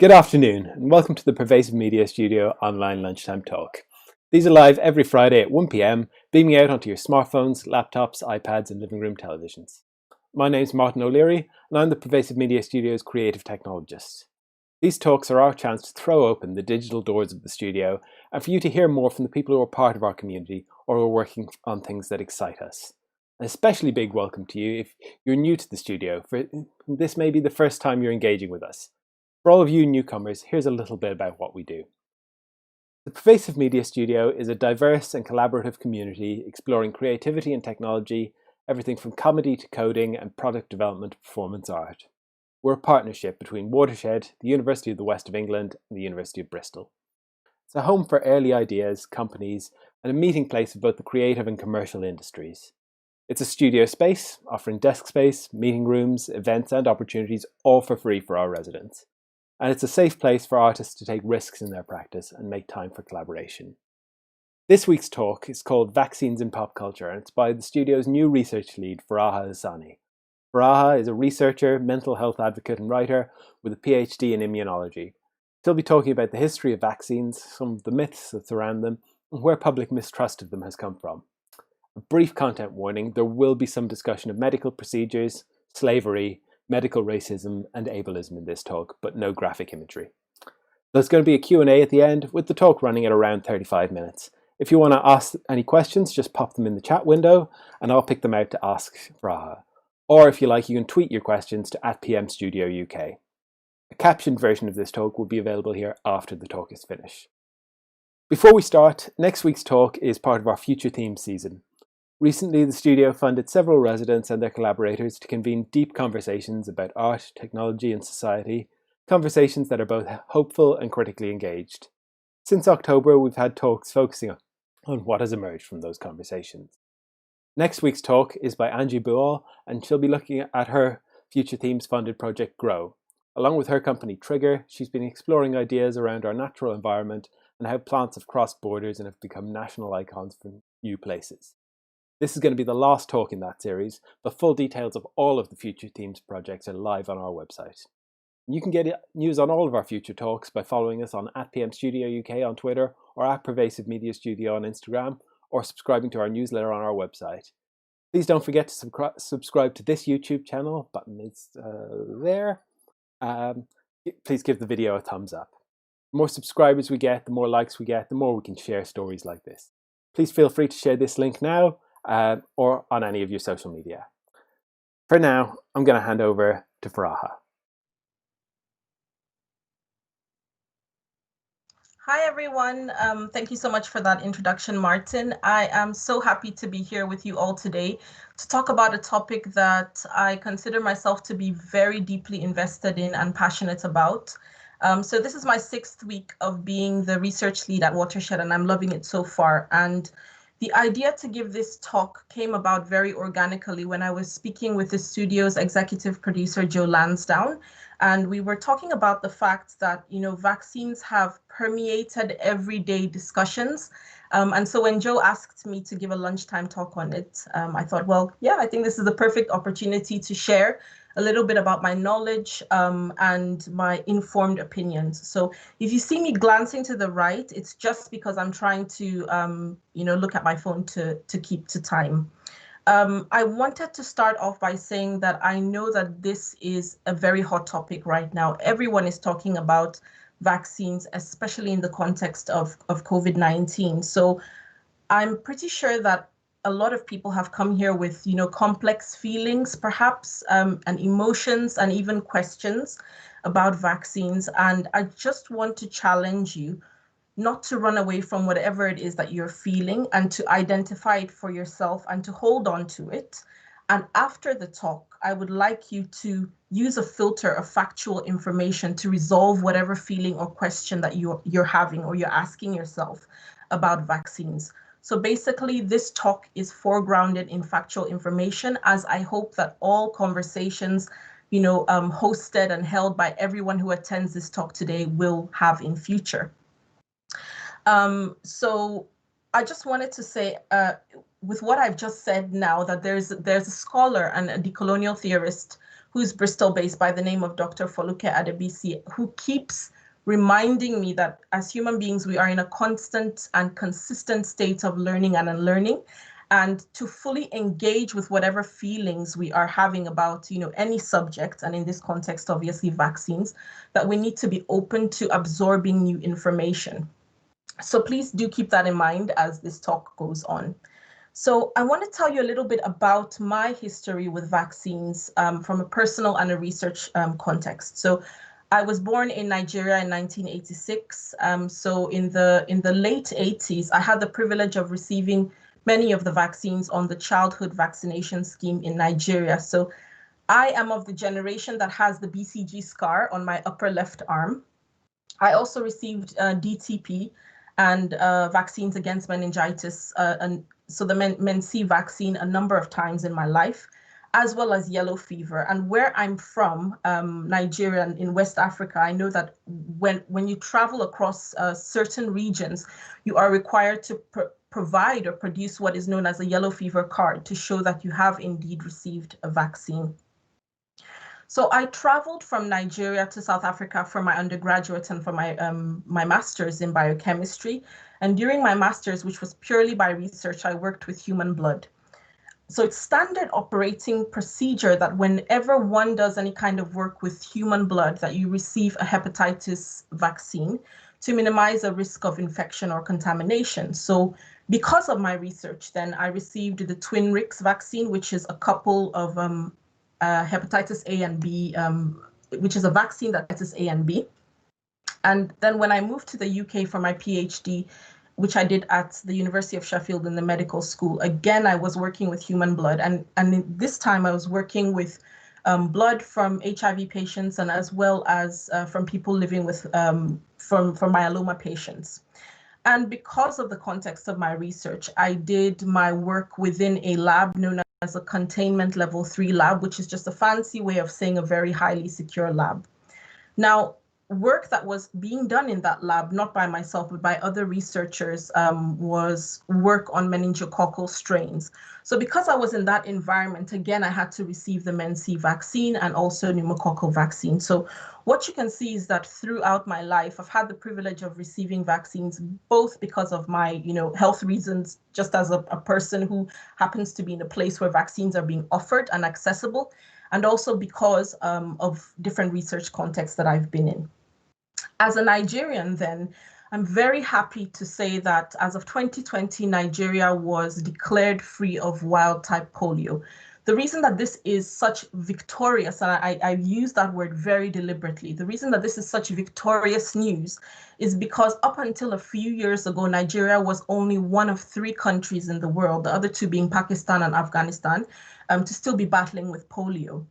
Good afternoon, and welcome to the Pervasive Media Studio online lunchtime talk. These are live every Friday at 1 p.m, beaming out onto your smartphones, laptops, iPads, and living room televisions. My name's Martin O'Leary, and I'm the Pervasive Media Studio's creative technologist. These talks are our chance to throw open the digital doors of the studio and for you to hear more from the people who are part of our community or who are working on things that excite us. An especially big welcome to you if you're new to the studio, for this may be the first time you're engaging with us. For all of you newcomers, here's a little bit about what we do. The Pervasive Media Studio is a diverse and collaborative community exploring creativity and technology, everything from comedy to coding and product development to performance art. We're a partnership between Watershed, the University of the West of England, and the University of Bristol. It's a home for early ideas, companies, and a meeting place of both the creative and commercial industries. It's a studio space, offering desk space, meeting rooms, events, and opportunities, all for free for our residents. And it's a safe place for artists to take risks in their practice and make time for collaboration. This week's talk is called Vaccines in Pop Culture, and it's by the studio's new research lead, Furaha Asani. Furaha is a researcher, mental health advocate, and writer with a PhD in immunology. She'll be talking about the history of vaccines, some of the myths that surround them, and where public mistrust of them has come from. A brief content warning: there will be some discussion of medical procedures, slavery, medical racism, and ableism in this talk, but no graphic imagery. There's going to be a Q&A at the end, with the talk running at around 35 minutes. If you want to ask any questions, just pop them in the chat window, and I'll pick them out to ask Furaha. Or if you like, you can tweet your questions to @PMStudioUK. A captioned version of this talk will be available here after the talk is finished. Before we start, next week's talk is part of our Future Themes season. Recently, the studio funded several residents and their collaborators to convene deep conversations about art, technology, and society, conversations that are both hopeful and critically engaged. Since October, we've had talks focusing on what has emerged from those conversations. Next week's talk is by Angie Buall, and she'll be looking at her Future Themes funded project Grow. Along with her company Trigger, she's been exploring ideas around our natural environment and how plants have crossed borders and have become national icons for new places. This is going to be the last talk in that series, but full details of all of the Future Themes projects are live on our website. You can get news on all of our future talks by following us on @PMStudioUK on Twitter or @Pervasive Media Studio on Instagram, or subscribing to our newsletter on our website. Please don't forget to subscribe to this YouTube channel. Button is there. Please give the video a thumbs up. The more subscribers we get, the more likes we get, the more we can share stories like this. Please feel free to share this link now, or on any of your social media. For now, I'm going to hand over to Furaha. Hi, everyone. Thank you so much for that introduction, Martin. I am so happy to be here with you all today to talk about a topic that I consider myself to be very deeply invested in and passionate about. So this is my 6th week of being the research lead at Watershed, and I'm loving it so far. And the idea to give this talk came about very organically when I was speaking with the studio's executive producer, Joe Lansdowne, and we were talking about the fact that, vaccines have permeated everyday discussions. And so when Joe asked me to give a lunchtime talk on it, I thought, well, yeah, I think this is the perfect opportunity to share a little bit about my knowledge and my informed opinions. So if you see me glancing to the right, it's just because I'm trying to, look at my phone to keep to time. I wanted to start off by saying that I know that this is a very hot topic right now. Everyone is talking about vaccines, especially in the context of COVID-19. So I'm pretty sure that a lot of people have come here with, complex feelings, perhaps, and emotions, and even questions about vaccines. And I just want to challenge you not to run away from whatever it is that you're feeling, and to identify it for yourself and to hold on to it. And after the talk, I would like you to use a filter of factual information to resolve whatever feeling or question that you're having or you're asking yourself about vaccines. So basically, this talk is foregrounded in factual information, as I hope that all conversations, hosted and held by everyone who attends this talk today will have in future. So I just wanted to say, with what I've just said now, that there's a scholar and a decolonial theorist who's Bristol-based by the name of Dr. Foluke Adebisi, who keeps reminding me that as human beings, we are in a constant and consistent state of learning and unlearning. And to fully engage with whatever feelings we are having about, any subject, and in this context, obviously vaccines, that we need to be open to absorbing new information. So please do keep that in mind as this talk goes on. So I want to tell you a little bit about my history with vaccines from a personal and a research context. So I was born in Nigeria in 1986. So in the late 80s, I had the privilege of receiving many of the vaccines on the childhood vaccination scheme in Nigeria. So I am of the generation that has the BCG scar on my upper left arm. I also received DTP and vaccines against meningitis, and so the Men-C vaccine a number of times in my life, as well as yellow fever. And where I'm from, Nigeria in West Africa, I know that when you travel across certain regions, you are required to provide or produce what is known as a yellow fever card to show that you have indeed received a vaccine. So I traveled from Nigeria to South Africa for my undergraduate and for my master's in biochemistry. And during my master's, which was purely by research, I worked with human blood. So it's standard operating procedure that whenever one does any kind of work with human blood, that you receive a hepatitis vaccine to minimize a risk of infection or contamination. So because of my research, then I received the Twinrix vaccine, which is a couple of hepatitis A and B, which is a vaccine that hepatitis A and B. And then when I moved to the UK for my PhD, which I did at the University of Sheffield in the medical school, again, I was working with human blood. And this time I was working with blood from HIV patients and as well as from people living with from myeloma patients. And because of the context of my research, I did my work within a lab known as a containment level 3 lab, which is just a fancy way of saying a very highly secure lab. Now, work that was being done in that lab, not by myself, but by other researchers, was work on meningococcal strains. So because I was in that environment, again, I had to receive the Men-C vaccine and also pneumococcal vaccine. So what you can see is that throughout my life, I've had the privilege of receiving vaccines, both because of my, health reasons, just as a person who happens to be in a place where vaccines are being offered and accessible, and also because of different research contexts that I've been in. As a Nigerian, then, I'm very happy to say that as of 2020, Nigeria was declared free of wild-type polio. The reason that this is such victorious, and I use that word very deliberately, the reason that this is such victorious news is because up until a few years ago, Nigeria was only one of 3 countries in the world, the other 2 being Pakistan and Afghanistan, to still be battling with polio.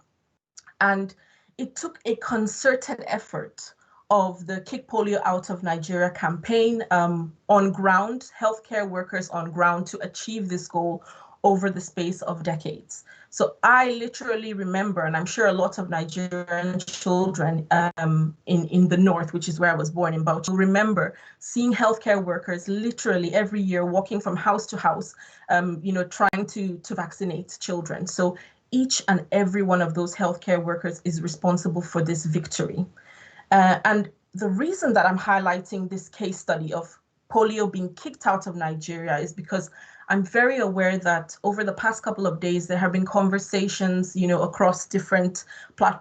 And it took a concerted effort of the Kick Polio Out of Nigeria campaign on ground, healthcare workers on ground, to achieve this goal over the space of decades. So I literally remember, and I'm sure a lot of Nigerian children in the north, which is where I was born in Bauchi, remember seeing healthcare workers literally every year walking from house to house, trying to vaccinate children. So each and every one of those healthcare workers is responsible for this victory. And the reason that I'm highlighting this case study of polio being kicked out of Nigeria is because I'm very aware that over the past couple of days, there have been conversations, across different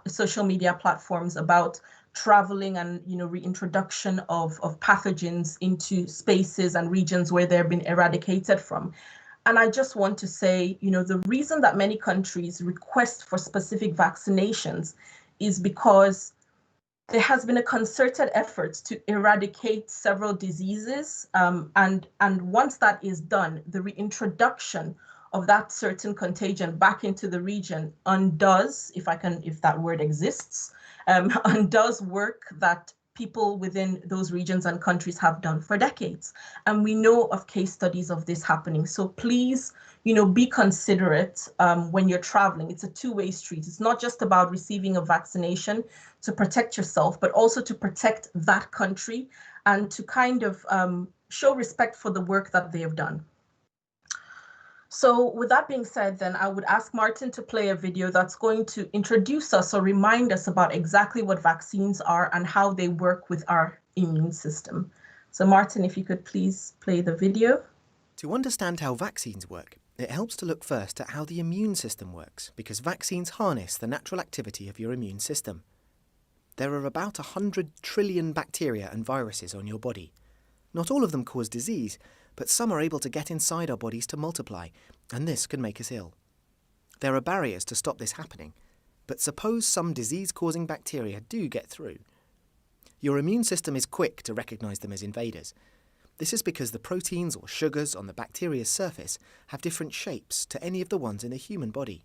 social media platforms about traveling and, reintroduction of pathogens into spaces and regions where they've been eradicated from. And I just want to say, the reason that many countries request for specific vaccinations is because there has been a concerted effort to eradicate several diseases. And once that is done, the reintroduction of that certain contagion back into the region undoes, if that word exists, undoes work that people within those regions and countries have done for decades. And we know of case studies of this happening. So please, be considerate when you're traveling. It's a two-way street. It's not just about receiving a vaccination to protect yourself, but also to protect that country and to kind of show respect for the work that they have done. So with that being said, then I would ask Martin to play a video that's going to introduce us or remind us about exactly what vaccines are and how they work with our immune system. So Martin, if you could please play the video. To understand how vaccines work, it helps to look first at how the immune system works, because vaccines harness the natural activity of your immune system. There are about 100 trillion bacteria and viruses on your body. Not all of them cause disease, but some are able to get inside our bodies to multiply, and this can make us ill. There are barriers to stop this happening, but suppose some disease-causing bacteria do get through. Your immune system is quick to recognise them as invaders. This is because the proteins or sugars on the bacteria's surface have different shapes to any of the ones in the human body.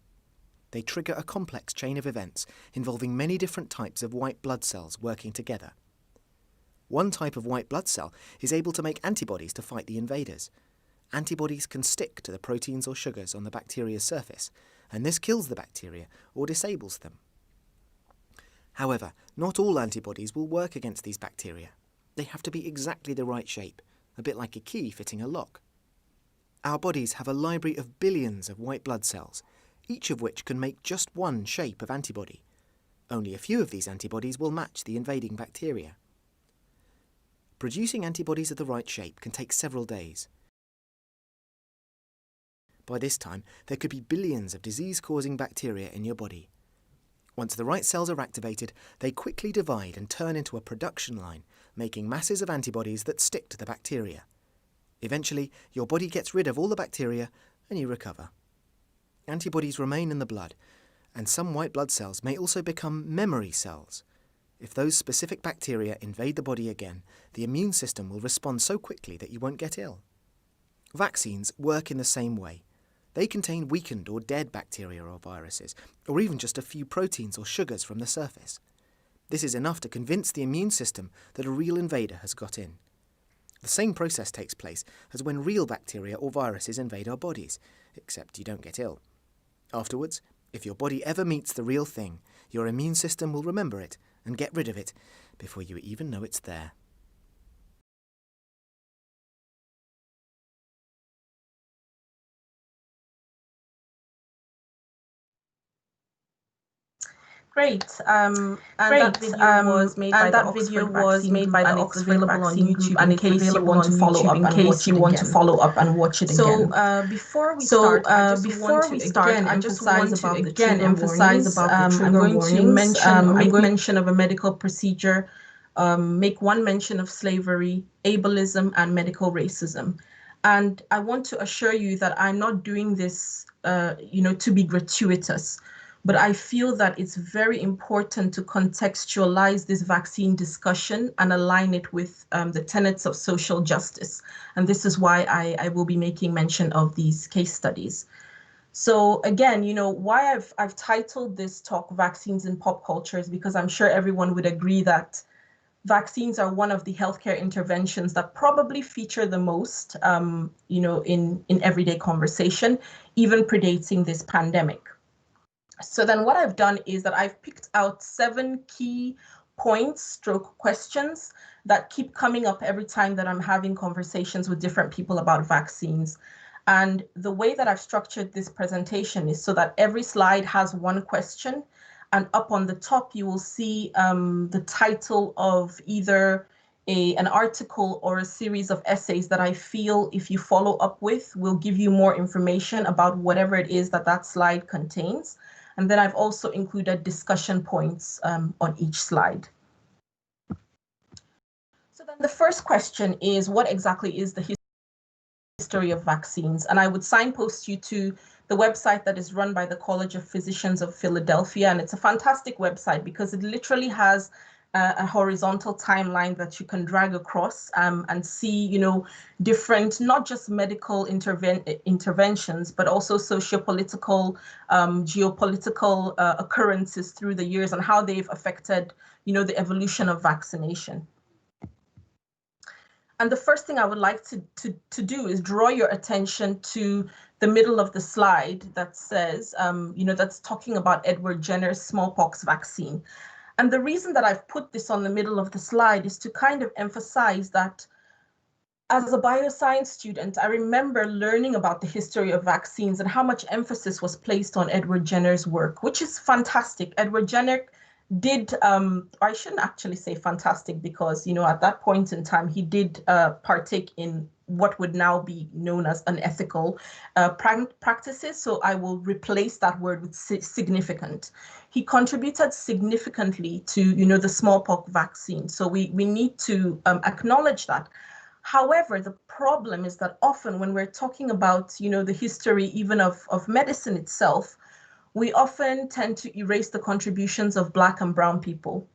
They trigger a complex chain of events involving many different types of white blood cells working together. One type of white blood cell is able to make antibodies to fight the invaders. Antibodies can stick to the proteins or sugars on the bacteria's surface, and this kills the bacteria or disables them. However, not all antibodies will work against these bacteria. They have to be exactly the right shape, a bit like a key fitting a lock. Our bodies have a library of billions of white blood cells, each of which can make just one shape of antibody. Only a few of these antibodies will match the invading bacteria. Producing antibodies of the right shape can take several days. By this time, there could be billions of disease-causing bacteria in your body. Once the right cells are activated, they quickly divide and turn into a production line, making masses of antibodies that stick to the bacteria. Eventually, your body gets rid of all the bacteria and you recover. Antibodies remain in the blood, and some white blood cells may also become memory cells. If those specific bacteria invade the body again, the immune system will respond so quickly that you won't get ill. Vaccines work in the same way. They contain weakened or dead bacteria or viruses, or even just a few proteins or sugars from the surface. This is enough to convince the immune system that a real invader has got in. The same process takes place as when real bacteria or viruses invade our bodies, except you don't get ill. Afterwards, if your body ever meets the real thing, your immune system will remember it and get rid of it before you even know it's there. Great. And that video was made by the Oxford Vaccine Group, and it's available on YouTube in case you want to follow up and watch it again. So before we start, I just want to again emphasize about the trigger warnings. I'm going to make mention of a medical procedure, make one mention of slavery, ableism, and medical racism. And I want to assure you that I'm not doing this, to be gratuitous. But I feel that it's very important to contextualize this vaccine discussion and align it with the tenets of social justice. And this is why I will be making mention of these case studies. So again, why I've titled this talk Vaccines in Pop Culture is because I'm sure everyone would agree that vaccines are one of the healthcare interventions that probably feature the most, in everyday conversation, even predating this pandemic. So then what I've done is that I've picked out 7 key points, stroke questions that keep coming up every time that I'm having conversations with different people about vaccines. And the way that I've structured this presentation is so that every slide has one question, and up on the top you will see the title of either an article or a series of essays that I feel if you follow up with will give you more information about whatever it is that slide contains. And then I've also included discussion points on each slide. So then the first question is, what exactly is the history of vaccines? And I would signpost you to the website that is run by the College of Physicians of Philadelphia. And it's a fantastic website because it literally has a horizontal timeline that you can drag across and see, different, not just medical interventions, but also socio-political, geopolitical occurrences through the years and how they've affected, the evolution of vaccination. And the first thing I would like to do is draw your attention to the middle of the slide that says, that's talking about Edward Jenner's smallpox vaccine. And the reason that I've put this on the middle of the slide is to kind of emphasize that as a bioscience student, I remember learning about the history of vaccines and how much emphasis was placed on Edward Jenner's work, which is fantastic. Edward Jenner did, I shouldn't actually say fantastic, because, at that point in time, he did partake in what would now be known as unethical practices. So I will replace that word with significant. He contributed significantly to, the smallpox vaccine. So we need to acknowledge that. However, the problem is that often when we're talking about, the history even of medicine itself, we often tend to erase the contributions of Black and Brown people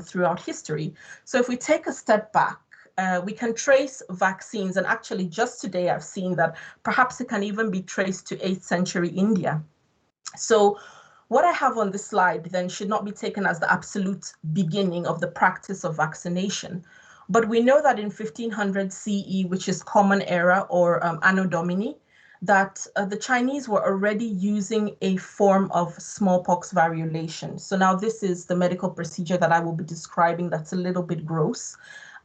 throughout history. So if we take a step back, we can trace vaccines, and actually just today I've seen that perhaps it can even be traced to 8th century India. So what I have on this slide then should not be taken as the absolute beginning of the practice of vaccination. But we know that in 1500 CE, which is Common Era, or Anno Domini, that the Chinese were already using a form of smallpox variolation. So now this is the medical procedure that I will be describing that's a little bit gross.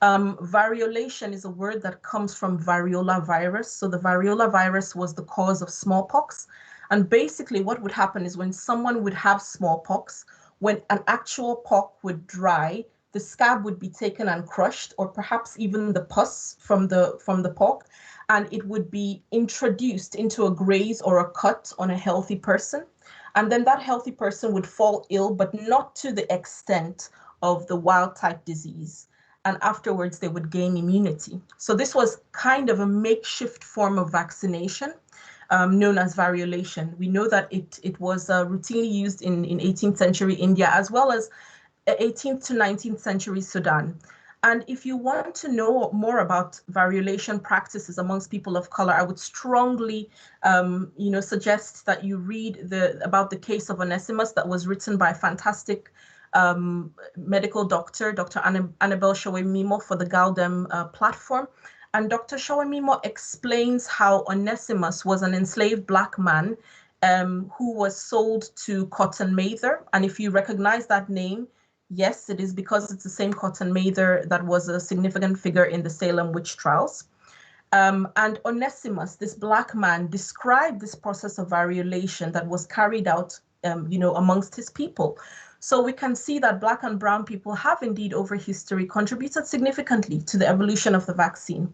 Variolation is a word that comes from variola virus. So the variola virus was the cause of smallpox. And basically what would happen is when someone would have smallpox, when an actual pox would dry, the scab would be taken and crushed, or perhaps even the pus from the pox, and it would be introduced into a graze or a cut on a healthy person. And then that healthy person would fall ill, but not to the extent of the wild type disease. And afterwards, they would gain immunity. So this was kind of a makeshift form of vaccination, known as variolation. We know that it was routinely used in 18th century India, as well as 18th to 19th century Sudan. And if you want to know more about variolation practices amongst people of color, I would strongly, suggest that you read about the case of Onesimus that was written by a fantastic medical doctor, Dr. Annabelle Showe-Mimo, for the Galdem platform. And Dr. Showe-Mimo explains how Onesimus was an enslaved Black man who was sold to Cotton Mather. And if you recognize that name, yes, it is because it's the same Cotton Mather that was a significant figure in the Salem witch trials. And Onesimus, this Black man, described this process of variolation that was carried out, amongst his people. So we can see that Black and Brown people have indeed over history contributed significantly to the evolution of the vaccine.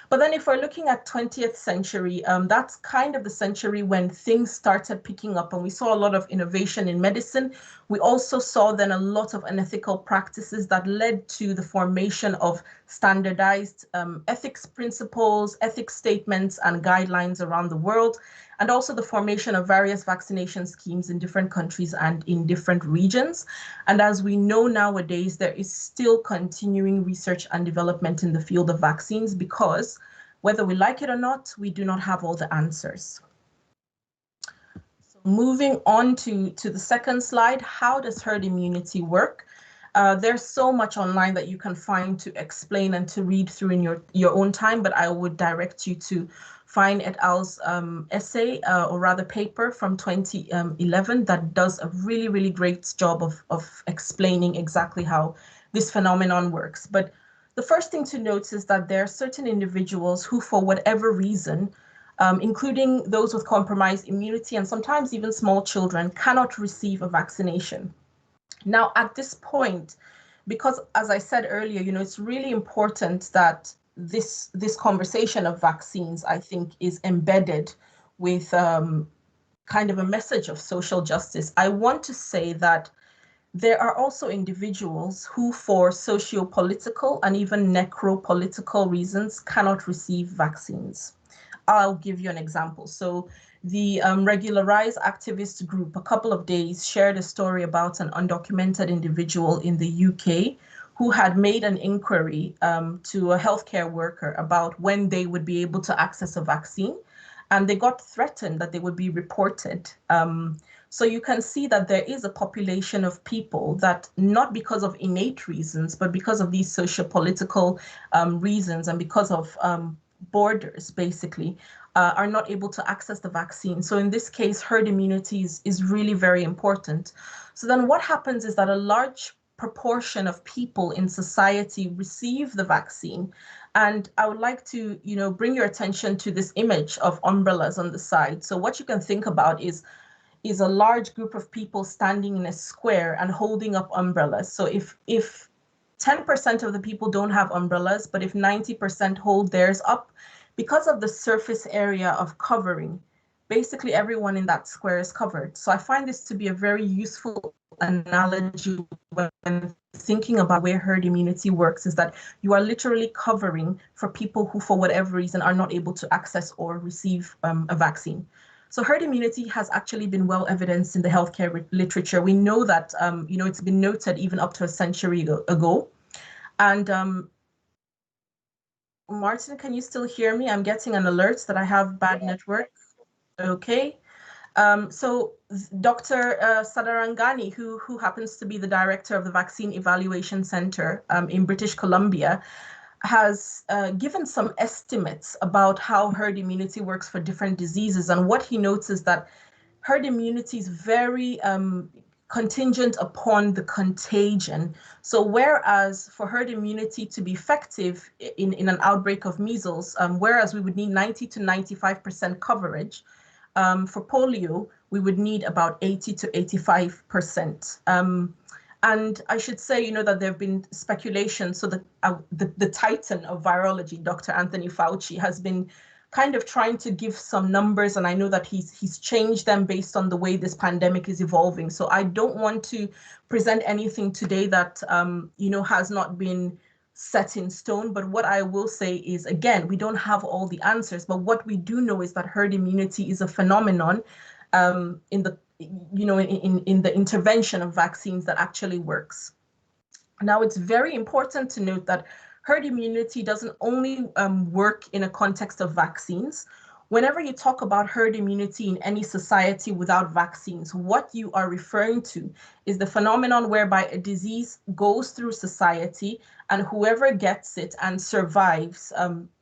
But then if we're looking at 20th century, that's kind of the century when things started picking up and we saw a lot of innovation in medicine. We also saw then a lot of unethical practices that led to the formation of standardized ethics principles, ethics statements, and guidelines around the world, and also the formation of various vaccination schemes in different countries and in different regions. And as we know nowadays, there is still continuing research and development in the field of vaccines because, whether we like it or not, we do not have all the answers. So moving on to the second slide, how does herd immunity work? There's so much online that you can find to explain and to read through in your own time, but I would direct you to Fine et al.'s essay, or rather paper from 2011 that does a really, really great job of explaining exactly how this phenomenon works. But the first thing to note is that there are certain individuals who, for whatever reason, including those with compromised immunity and sometimes even small children, cannot receive a vaccination. Now, at this point, because as I said earlier, it's really important that this conversation of vaccines, I think, is embedded with kind of a message of social justice. I want to say that there are also individuals who, for socio-political and even necropolitical reasons, cannot receive vaccines. I'll give you an example. So the regularized activist group, a couple of days, shared a story about an undocumented individual in the UK who had made an inquiry to a healthcare worker about when they would be able to access a vaccine. And they got threatened that they would be reported. So you can see that there is a population of people that, not because of innate reasons, but because of these socio-political reasons and because of borders, basically, are not able to access the vaccine. So in this case, herd immunity is really very important. So then what happens is that a large proportion of people in society receive the vaccine. And I would like to, bring your attention to this image of umbrellas on the side. So what you can think about is, is a large group of people standing in a square and holding up umbrellas. So if 10% of the people don't have umbrellas, but if 90% hold theirs up, because of the surface area of covering, basically everyone in that square is covered. So I find this to be a very useful analogy when thinking about where herd immunity works, is that you are literally covering for people who, for whatever reason, are not able to access or receive a vaccine. So herd immunity has actually been well evidenced in the healthcare literature. We know that, it's been noted even up to a century ago. And Martin, can you still hear me? I'm getting an alert that I have bad network. Okay. So Dr. Sadarangani, who happens to be the director of the Vaccine Evaluation Center in British Columbia, has given some estimates about how herd immunity works for different diseases. And what he notes is that herd immunity is very contingent upon the contagion. So whereas for herd immunity to be effective in an outbreak of measles, whereas we would need 90 to 95% coverage, for polio, we would need about 80 to 85%. And I should say, that there have been speculation. So the titan of virology, Dr. Anthony Fauci, has been kind of trying to give some numbers, and I know that he's changed them based on the way this pandemic is evolving. So I don't want to present anything today that has not been set in stone. But what I will say is, again, we don't have all the answers, but what we do know is that herd immunity is a phenomenon in the intervention of vaccines that actually works. Now, it's very important to note that herd immunity doesn't only work in a context of vaccines. Whenever you talk about herd immunity in any society without vaccines, what you are referring to is the phenomenon whereby a disease goes through society and whoever gets it and survives,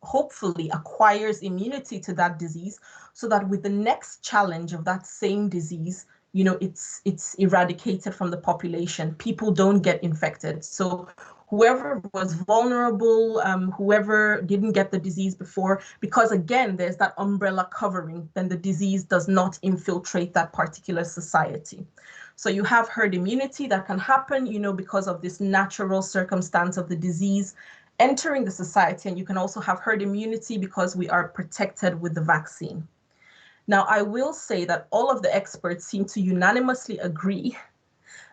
hopefully acquires immunity to that disease, so that with the next challenge of that same disease, it's eradicated from the population. People don't get infected. So whoever was vulnerable, whoever didn't get the disease before, because again, there's that umbrella covering, then the disease does not infiltrate that particular society. So you have herd immunity that can happen, because of this natural circumstance of the disease entering the society. And you can also have herd immunity because we are protected with the vaccine. Now, I will say that all of the experts seem to unanimously agree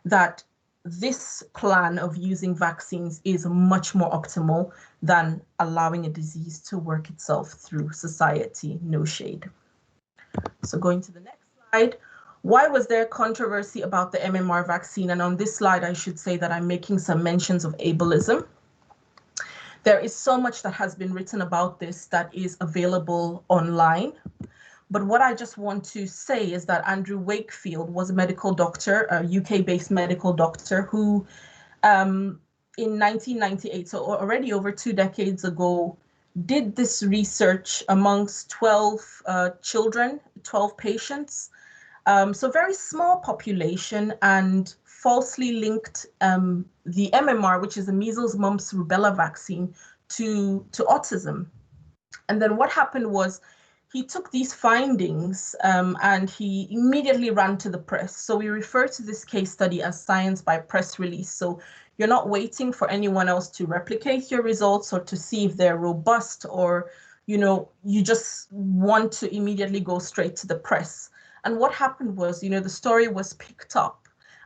that this plan of using vaccines is much more optimal than allowing a disease to work itself through society. No shade. So going to the next slide. Why was there controversy about the MMR vaccine? And on this slide, I should say that I'm making some mentions of ableism. There is so much that has been written about this that is available online. But what I just want to say is that Andrew Wakefield was a medical doctor, a UK-based medical doctor who in 1998, so already over 2 decades ago, did this research amongst 12 children, 12 patients. So very small population, and falsely linked the MMR, which is the measles, mumps, rubella vaccine, to autism. And then what happened was, he took these findings and he immediately ran to the press. So we refer to this case study as science by press release. So you're not waiting for anyone else to replicate your results or to see if they're robust, or, you just want to immediately go straight to the press. And what happened was, the story was picked up.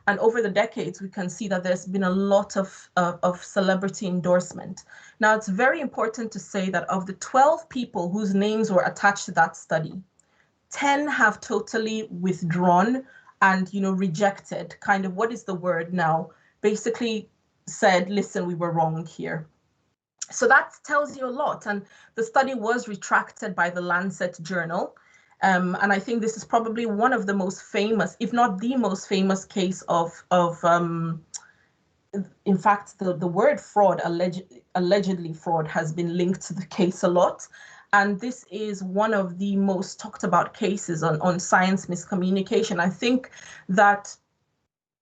And over the decades, we can see that there's been a lot of celebrity endorsement. Now, it's very important to say that of the 12 people whose names were attached to that study, 10 have totally withdrawn and, rejected, kind of, what is the word now? Basically said, listen, we were wrong here. So that tells you a lot. And the study was retracted by the Lancet journal. And I think this is probably one of the most famous, if not the most famous case of in fact, the word fraud, allegedly fraud, has been linked to the case a lot. And this is one of the most talked about cases on science miscommunication. I think that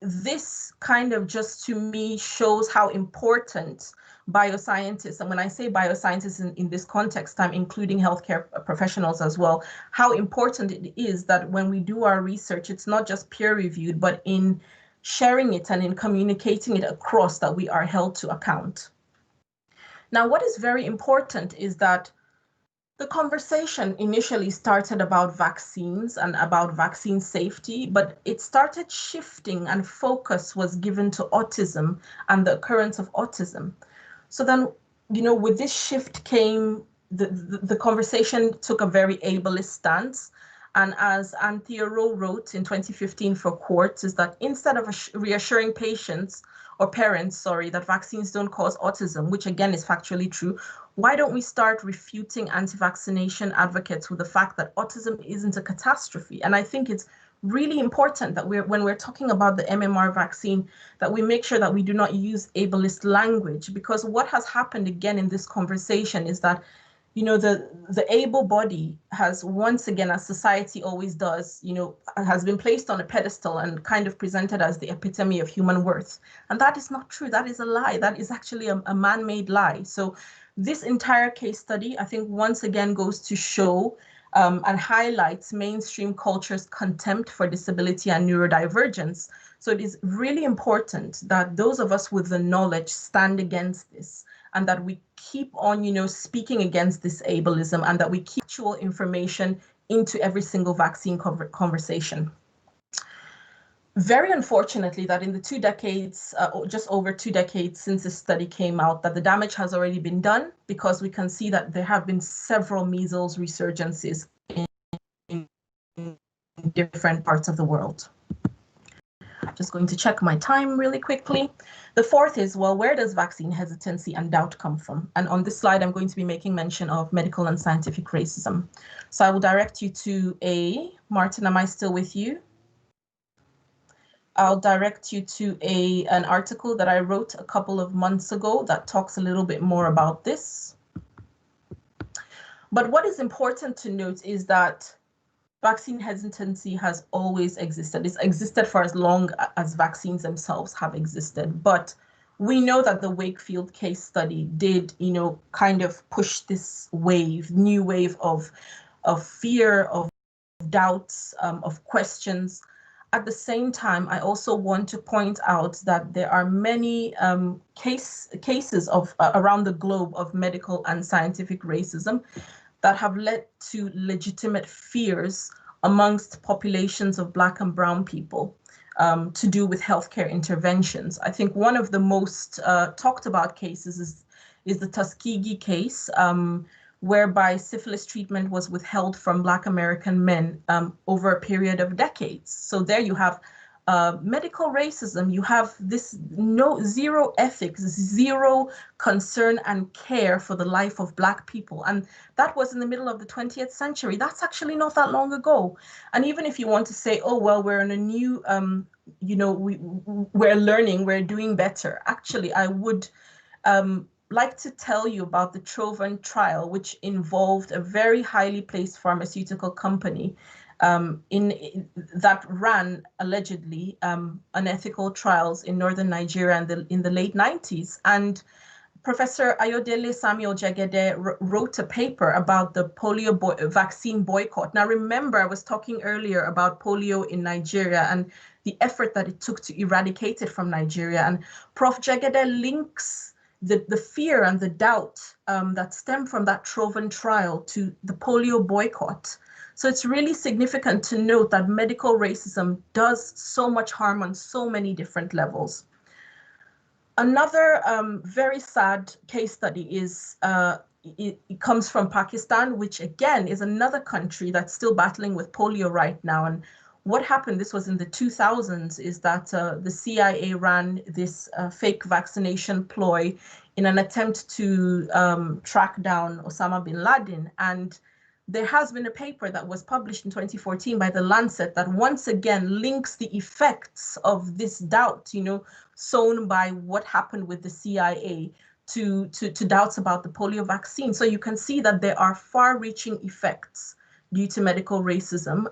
this kind of, just to me, shows how important bioscientists, and when I say bioscientists in this context, I'm including healthcare professionals as well, how important it is that when we do our research, it's not just peer reviewed, but in sharing it and in communicating it across, that we are held to account. Now, what is very important is that the conversation initially started about vaccines and about vaccine safety, but it started shifting and focus was given to autism and the occurrence of autism. So then, with this shift came, the conversation took a very ableist stance. And as Anthea Rowe wrote in 2015 for Quartz, is that instead of reassuring patients or parents, that vaccines don't cause autism, which again is factually true, why don't we start refuting anti-vaccination advocates with the fact that autism isn't a catastrophe? And I think it's really important that when we're talking about the MMR vaccine, that we make sure that we do not use ableist language, because what has happened again in this conversation is that the able body has once again, as society always does, has been placed on a pedestal and kind of presented as the epitome of human worth. And that is not true. That is a lie. That is actually a man-made lie. So this entire case study, I think, once again goes to show and highlights mainstream culture's contempt for disability and neurodivergence. So it is really important that those of us with the knowledge stand against this, and that we keep on, speaking against this ableism, and that we keep actual information into every single vaccine conversation. Very unfortunately, that in the 2 decades, just over 2 decades since this study came out, that the damage has already been done, because we can see that there have been several measles resurgences in different parts of the world. Just going to check my time really quickly. The fourth is, well, where does vaccine hesitancy and doubt come from? And on this slide, I'm going to be making mention of medical and scientific racism. So I will direct you to Martin, am I still with you? I'll direct you to an article that I wrote a couple of months ago that talks a little bit more about this. But what is important to note is that vaccine hesitancy has always existed. It's existed for as long as vaccines themselves have existed. But we know that the Wakefield case study did, kind of push this new wave of fear, of doubts, of questions. At the same time, I also want to point out that there are many cases of around the globe of medical and scientific racism that have led to legitimate fears amongst populations of Black and Brown people to do with healthcare interventions. I think one of the most talked about cases is the Tuskegee case, whereby syphilis treatment was withheld from Black American men over a period of decades. So there you have medical racism, you have this zero ethics, zero concern and care for the life of Black people. And that was in the middle of the 20th century. That's actually not that long ago. And even if you want to say, oh, well, we're in a new, we're learning, we're doing better. Actually, I would like to tell you about the Trovan trial, which involved a very highly placed pharmaceutical company that ran allegedly unethical trials in northern Nigeria in the late 90s. And Professor Ayodele Samuel Jegede wrote a paper about the polio vaccine boycott. Now, remember, I was talking earlier about polio in Nigeria and the effort that it took to eradicate it from Nigeria. And Prof. Jegede links the fear and the doubt that stem from that Trovan trial to the polio boycott. So it's really significant to note that medical racism does so much harm on so many different levels. Another very sad case study is, it comes from Pakistan, which again is another country that's still battling with polio right now. And what happened, this was in the 2000s, is that the CIA ran this fake vaccination ploy in an attempt to track down Osama bin Laden. And there has been a paper that was published in 2014 by The Lancet that once again links the effects of this doubt, sown by what happened with the CIA to doubts about the polio vaccine. So you can see that there are far-reaching effects due to medical racism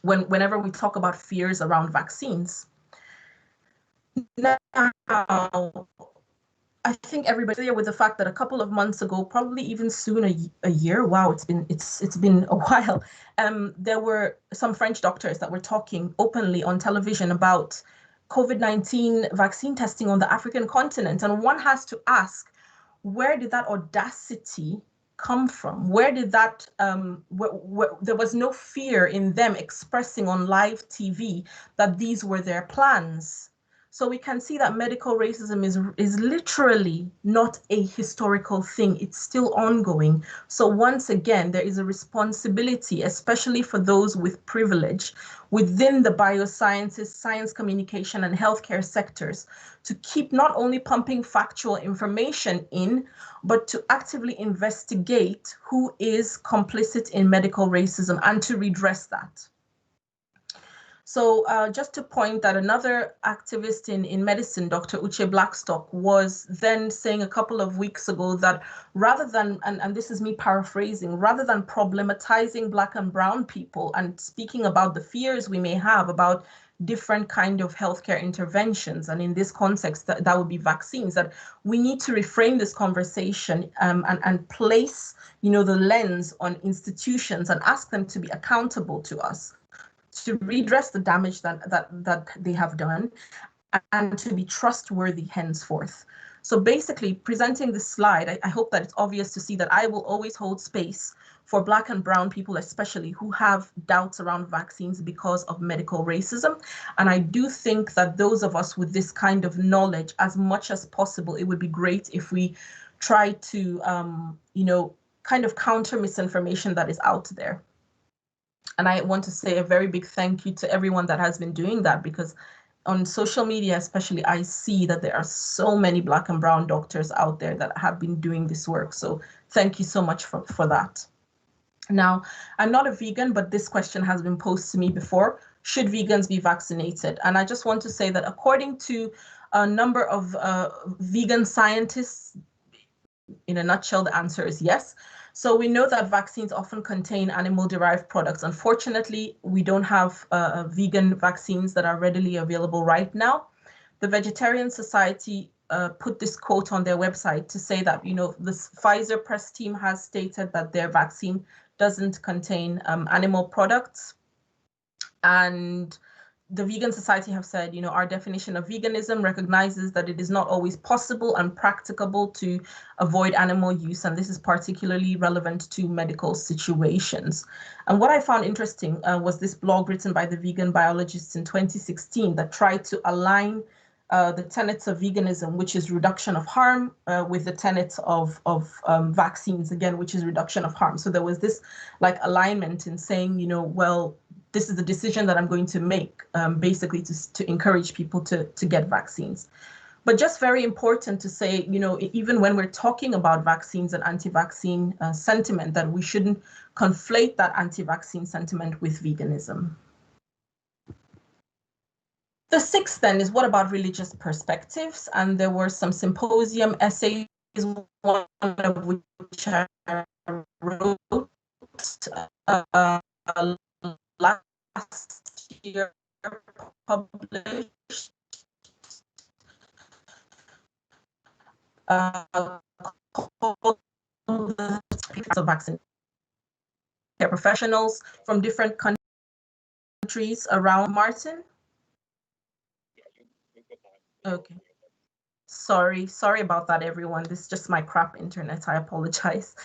whenever we talk about fears around vaccines. Now, I think everybody's familiar with the fact that a couple of months ago, probably even soon, a year. Wow, it's been a while. There were some French doctors that were talking openly on television about COVID-19 vaccine testing on the African continent, and one has to ask, where did that audacity come from? Where did that, there was no fear in them expressing on live TV that these were their plans. So we can see that medical racism is literally not a historical thing. It's still ongoing. So once again, there is a responsibility, especially for those with privilege within the biosciences, science communication, and healthcare sectors, to keep not only pumping factual information in, but to actively investigate who is complicit in medical racism and to redress that. So just to point that another activist in medicine, Dr. Uche Blackstock, was then saying a couple of weeks ago that rather than, and this is me paraphrasing, rather than problematizing Black and brown people and speaking about the fears we may have about different kind of healthcare interventions, and in this context, that would be vaccines, that we need to reframe this conversation and place, the lens on institutions and ask them to be accountable to us, to redress the damage that they have done, and to be trustworthy henceforth. So basically, presenting this slide, I hope that it's obvious to see that I will always hold space for Black and brown people, especially, who have doubts around vaccines because of medical racism. And I do think that those of us with this kind of knowledge, as much as possible, it would be great if we try to, kind of counter misinformation that is out there. And I want to say a very big thank you to everyone that has been doing that, because on social media especially, I see that there are so many Black and brown doctors out there that have been doing this work. So thank you so much for that. Now, I'm not a vegan, but this question has been posed to me before. Should vegans be vaccinated? And I just want to say that according to a number of vegan scientists, in a nutshell, the answer is yes. So we know that vaccines often contain animal-derived products. Unfortunately, we don't have vegan vaccines that are readily available right now. The Vegetarian Society put this quote on their website to say that, this Pfizer press team has stated that their vaccine doesn't contain animal products. And the Vegan Society have said, our definition of veganism recognizes that it is not always possible and practicable to avoid animal use, and this is particularly relevant to medical situations. And what I found interesting was this blog written by the vegan biologists in 2016 that tried to align the tenets of veganism, which is reduction of harm, with the tenets of vaccines, again, which is reduction of harm. So there was this alignment in saying, well, this is the decision that I'm going to make, basically to encourage people to get vaccines. But just very important to say, even when we're talking about vaccines and anti-vaccine sentiment, that we shouldn't conflate that anti-vaccine sentiment with veganism. The sixth then is, what about religious perspectives? And there were some symposium essays, one of which I wrote last year, published called the vaccine care professionals from different countries around. Martin? Okay. Sorry about that, everyone. This is just my crap internet. I apologize.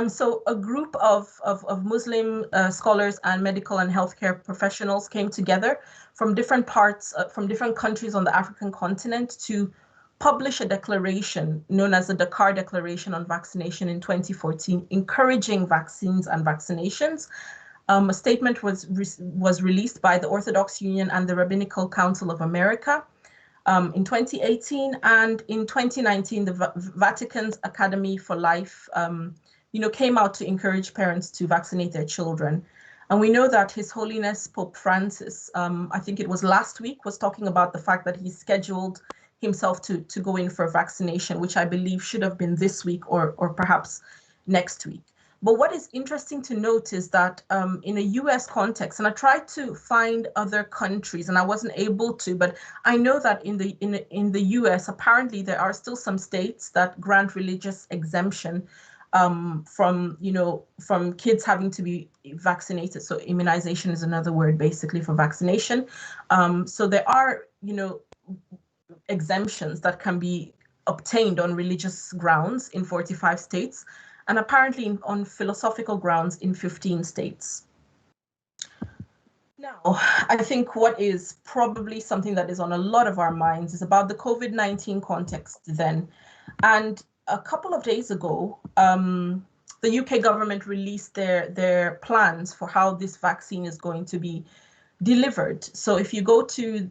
So a group of Muslim scholars and medical and healthcare professionals came together from different parts, from different countries on the African continent to publish a declaration known as the Dakar Declaration on Vaccination in 2014, encouraging vaccines and vaccinations. A statement was released by the Orthodox Union and the Rabbinical Council of America in 2018, and in 2019, the Vatican's Academy for Life, came out to encourage parents to vaccinate their children. And we know that His Holiness Pope Francis, I think it was last week, was talking about the fact that he scheduled himself to go in for vaccination, which I believe should have been this week or perhaps next week. But what is interesting to note is that in a US context, and I tried to find other countries and I wasn't able to, but I know that in the US, apparently there are still some states that grant religious exemption from kids having to be vaccinated. So immunization is another word basically for vaccination. So there are, exemptions that can be obtained on religious grounds in 45 states, and apparently on philosophical grounds in 15 states. Now, I think what is probably something that is on a lot of our minds is about the COVID-19 context then. And a couple of days ago, the UK government released their plans for how this vaccine is going to be delivered. So if you go to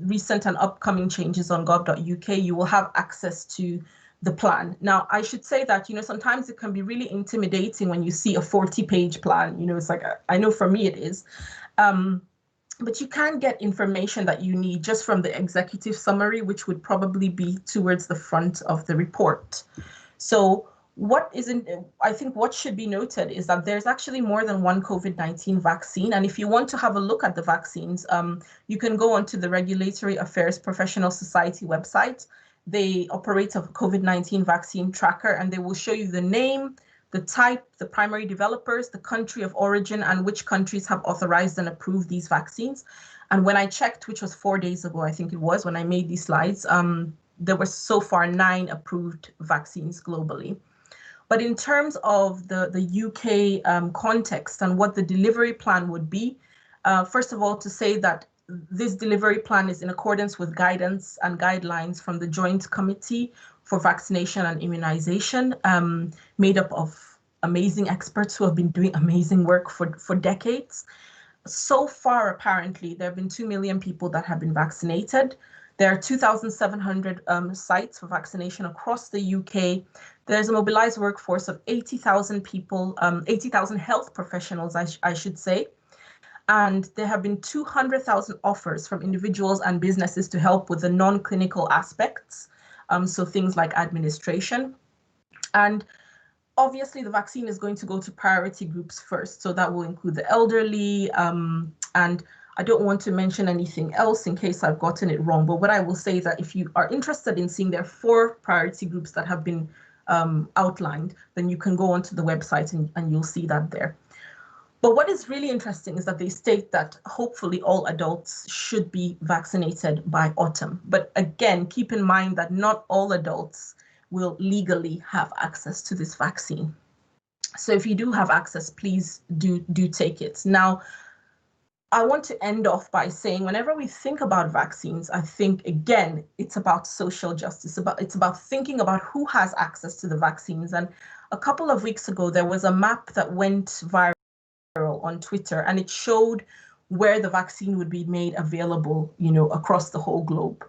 recent and upcoming changes on gov.uk, you will have access to the plan. Now, I should say that, sometimes it can be really intimidating when you see a 40-page plan. It's like, I know for me it is. But you can get information that you need just from the executive summary, which would probably be towards the front of the report. So I think what should be noted is that there's actually more than one COVID-19 vaccine. And if you want to have a look at the vaccines, you can go onto the Regulatory Affairs Professional Society website. They operate a COVID-19 vaccine tracker, and they will show you the name, the type, the primary developers, the country of origin, and which countries have authorized and approved these vaccines. And when I checked, which was 4 days ago, I think it was, when I made these slides, there were so far 9 approved vaccines globally. But in terms of the UK context and what the delivery plan would be, first of all, to say that this delivery plan is in accordance with guidance and guidelines from the Joint Committee for Vaccination and Immunization, made up of amazing experts who have been doing amazing work for decades. So far, apparently, there have been 2 million people that have been vaccinated. There are 2,700 sites for vaccination across the UK. There's a mobilized workforce of 80,000 people, 80,000 health professionals, I should say. And there have been 200,000 offers from individuals and businesses to help with the non-clinical aspects, so things like administration. And obviously, the vaccine is going to go to priority groups first. So that will include the elderly. And I don't want to mention anything else in case I've gotten it wrong. But what I will say is that if you are interested in seeing there are 4 priority groups that have been outlined, then you can go onto the website and you'll see that there. But what is really interesting is that they state that hopefully all adults should be vaccinated by autumn. But again, keep in mind that not all adults will legally have access to this vaccine. So if you do have access, please do take it. Now, I want to end off by saying whenever we think about vaccines, I think, again, it's about social justice. It's about thinking about who has access to the vaccines. And a couple of weeks ago, there was a map that went viral on Twitter, and it showed where the vaccine would be made available, across the whole globe.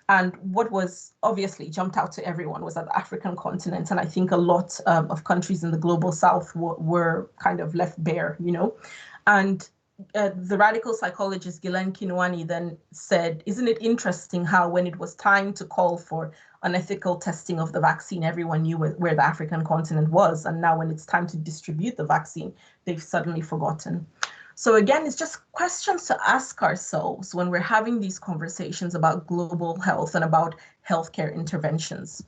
And what was obviously jumped out to everyone was that the African continent, and I think a lot of countries in the global south were kind of left bare, And the radical psychologist Ghislaine Kinuani then said, isn't it interesting how when it was time to call for unethical testing of the vaccine, everyone knew where the African continent was. And now when it's time to distribute the vaccine, they've suddenly forgotten. So again, it's just questions to ask ourselves when we're having these conversations about global health and about healthcare interventions.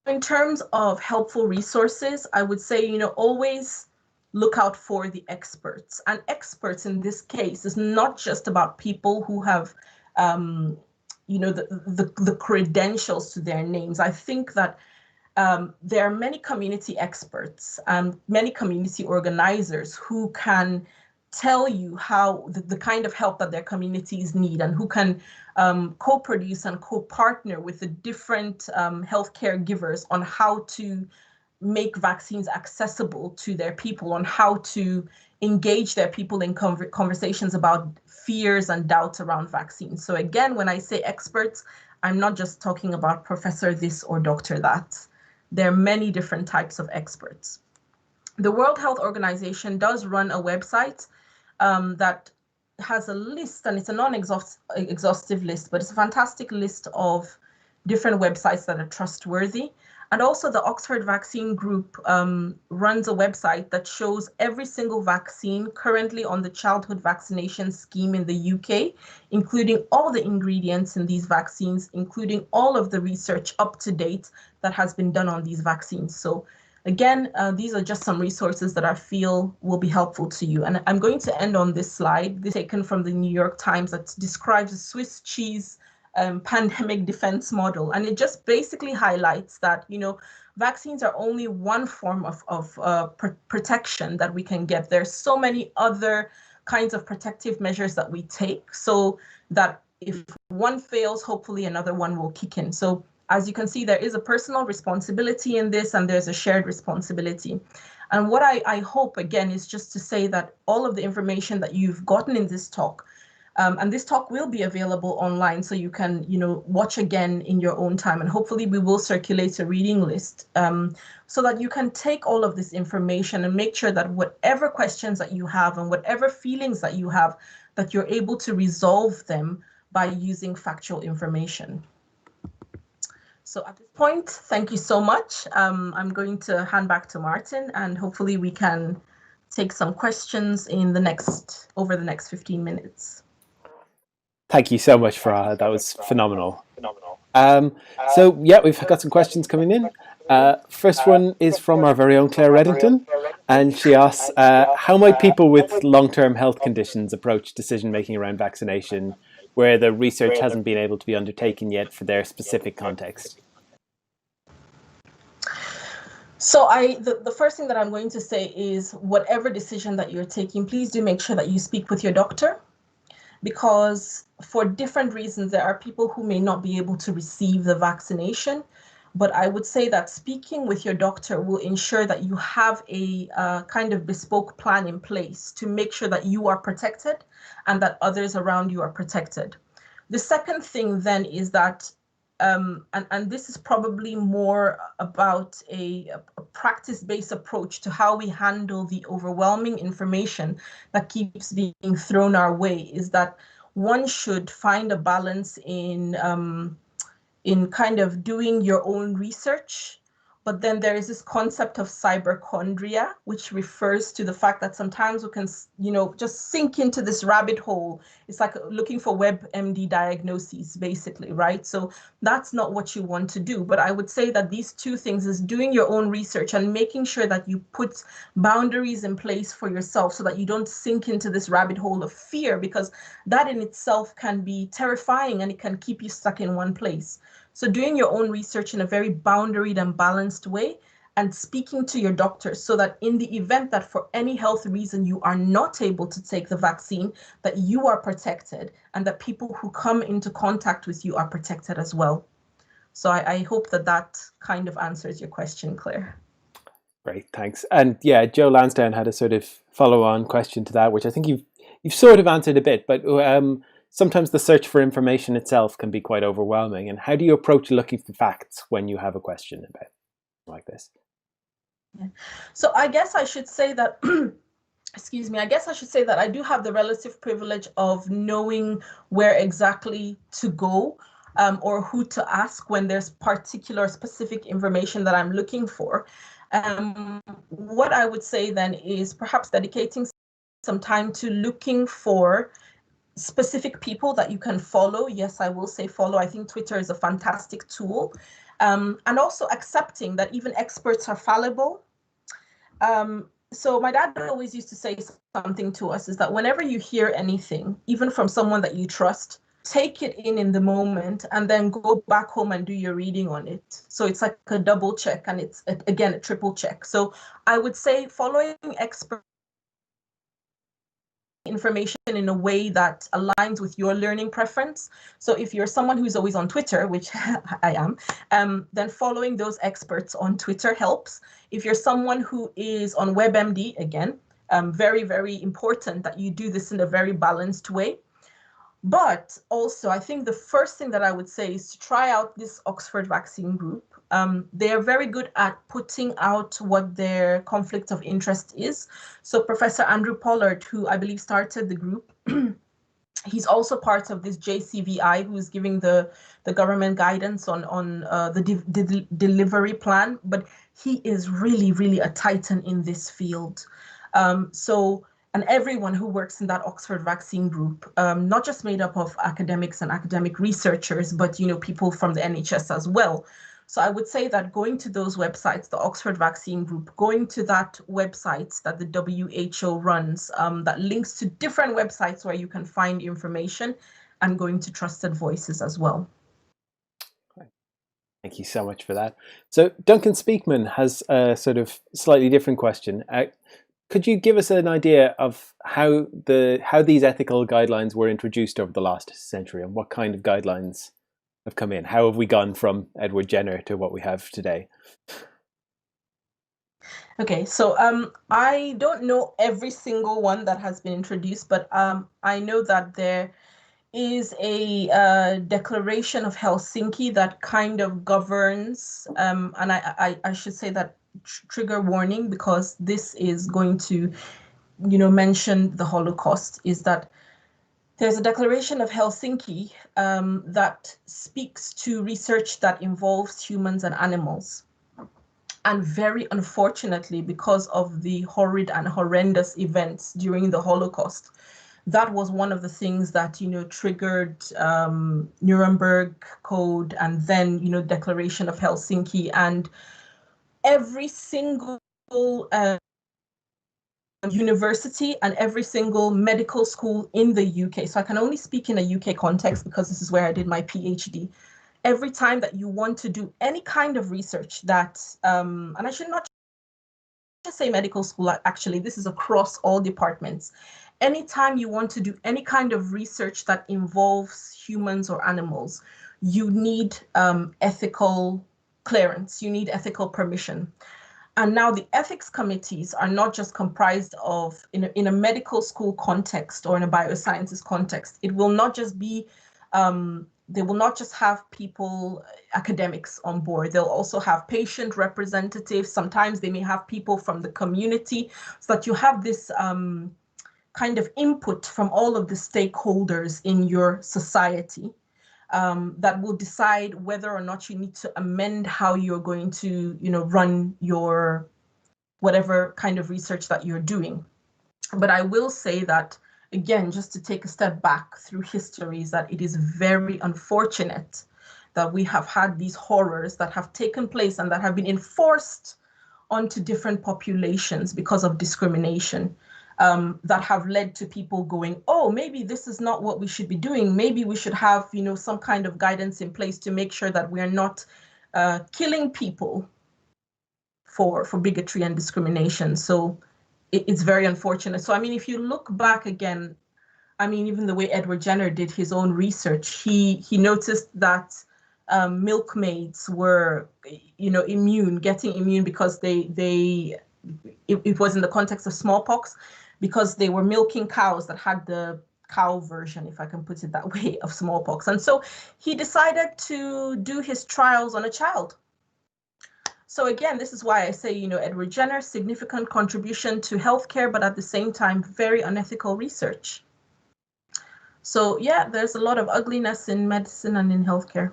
In terms of helpful resources, I would say, always look out for the experts. And experts in this case is not just about people who have, the credentials to their names. I think that there are many community experts and many community organizers who can tell you how the kind of help that their communities need, and who can co-produce and co-partner with the different healthcare givers on how to make vaccines accessible to their people, on how to engage their people in conversations about fears and doubts around vaccines. So again, when I say experts, I'm not just talking about professor this or doctor that. There are many different types of experts. The World Health Organization does run a website that has a list, and it's a non-exhaustive list, but it's a fantastic list of different websites that are trustworthy. And also the Oxford Vaccine Group runs a website that shows every single vaccine currently on the childhood vaccination scheme in the UK, including all the ingredients in these vaccines, including all of the research up to date that has been done on these vaccines. So again, these are just some resources that I feel will be helpful to you. And I'm going to end on this slide. This is taken from the New York Times that describes a Swiss cheese pandemic defense model. And it just basically highlights that, vaccines are only one form of protection that we can get. There's so many other kinds of protective measures that we take so that if one fails, hopefully another one will kick in. So as you can see, there is a personal responsibility in this, and there's a shared responsibility. And what I hope, again, is just to say that all of the information that you've gotten in this talk, and this talk will be available online, so you can, watch again in your own time. And hopefully we will circulate a reading list so that you can take all of this information and make sure that whatever questions that you have and whatever feelings that you have, that you're able to resolve them by using factual information. So at this point, thank you so much. I'm going to hand back to Martin, and hopefully we can take some questions over the next 15 minutes. Thank you so much, Furaha. That was phenomenal. So yeah, we've got some questions coming in. First one is from our very own Claire Reddington, and she asks, how might people with long-term health conditions approach decision-making around vaccination where the research hasn't been able to be undertaken yet for their specific context? So the first thing that I'm going to say is, whatever decision that you're taking, please do make sure that you speak with your doctor, because for different reasons, there are people who may not be able to receive the vaccination. But I would say that speaking with your doctor will ensure that you have a kind of bespoke plan in place to make sure that you are protected and that others around you are protected. The second thing then is that, and this is probably more about a practice-based approach to how we handle the overwhelming information that keeps being thrown our way, is that one should find a balance in kind of doing your own research. But then there is this concept of cyberchondria, which refers to the fact that sometimes we can, just sink into this rabbit hole. It's like looking for WebMD diagnoses, basically, right? So that's not what you want to do. But I would say that these two things is doing your own research and making sure that you put boundaries in place for yourself so that you don't sink into this rabbit hole of fear, because that in itself can be terrifying and it can keep you stuck in one place. So doing your own research in a very boundaried and balanced way, and speaking to your doctor so that in the event that for any health reason you are not able to take the vaccine, that you are protected and that people who come into contact with you are protected as well. So I hope that kind of answers your question, Claire. Great, thanks. And yeah, Joe Lansdowne had a sort of follow-on question to that, which I think you've sort of answered a bit, but sometimes the search for information itself can be quite overwhelming. And how do you approach looking for facts when you have a question about like this? Yeah. So I guess I should say that, excuse me, I guess I should say that I do have the relative privilege of knowing where exactly to go or who to ask when there's particular specific information that I'm looking for. What I would say then is perhaps dedicating some time to looking for specific people that you can follow. Yes, I will say follow. I think Twitter is a fantastic tool. And also accepting that even experts are fallible. So my dad always used to say something to us, is that whenever you hear anything, even from someone that you trust, take it in the moment and then go back home and do your reading on it. So it's like a double check, and it's, again, a triple check. So I would say following experts information in a way that aligns with your learning preference. So if you're someone who's always on Twitter, which I am, then following those experts on Twitter helps. If you're someone who is on WebMD, again, very, very important that you do this in a very balanced way. But also, I think the first thing that I would say is to try out this Oxford Vaccine Group. They are very good at putting out what their conflict of interest is. So Professor Andrew Pollard, who I believe started the group, He's also part of this JCVI, who is giving the government guidance on the delivery plan. But he is really, really a titan in this field. And everyone who works in that Oxford vaccine group, not just made up of academics and academic researchers, but people from the NHS as well. So I would say that going to those websites, the Oxford Vaccine Group, going to that website that the WHO runs, that links to different websites where you can find information, and going to trusted voices as well. Thank you so much for that. So Duncan Speakman has a sort of slightly different question. Could you give us an idea of how these ethical guidelines were introduced over the last century, and what kind of guidelines have come in? How have we gone from Edward Jenner to what we have today? Okay, so I don't know every single one that has been introduced, but I know that there is a Declaration of Helsinki that kind of governs, and I should say that trigger warning, because this is going to, mention the Holocaust, is that there's a Declaration of Helsinki that speaks to research that involves humans and animals. And very unfortunately, because of the horrid and horrendous events during the Holocaust, that was one of the things that, triggered Nuremberg Code, and then, Declaration of Helsinki, and every single university and every single medical school in the UK. So I can only speak in a UK context because this is where I did my PhD. Every time that you want to do any kind of research that, and I should not just say medical school, actually, this is across all departments. Anytime you want to do any kind of research that involves humans or animals, you need ethical clearance, you need ethical permission. And now the ethics committees are not just comprised of, in a medical school context or in a biosciences context, it will not just be, they will not just have people, academics on board. They'll also have patient representatives. Sometimes they may have people from the community, so that you have this kind of input from all of the stakeholders in your society. That will decide whether or not you need to amend how you're going to, run your whatever kind of research that you're doing. But I will say that, again, just to take a step back through history, is that it is very unfortunate that we have had these horrors that have taken place and that have been enforced onto different populations because of discrimination. That have led to people going, oh, maybe this is not what we should be doing. Maybe we should have, some kind of guidance in place to make sure that we are not killing people for bigotry and discrimination. So it's very unfortunate. So, I mean, if you look back again, I mean, even the way Edward Jenner did his own research, he noticed that milkmaids were, getting immune because it was in the context of smallpox, because they were milking cows that had the cow version, if I can put it that way, of smallpox. And so he decided to do his trials on a child. So again, this is why I say, Edward Jenner, significant contribution to healthcare, but at the same time, very unethical research. So yeah, there's a lot of ugliness in medicine and in healthcare.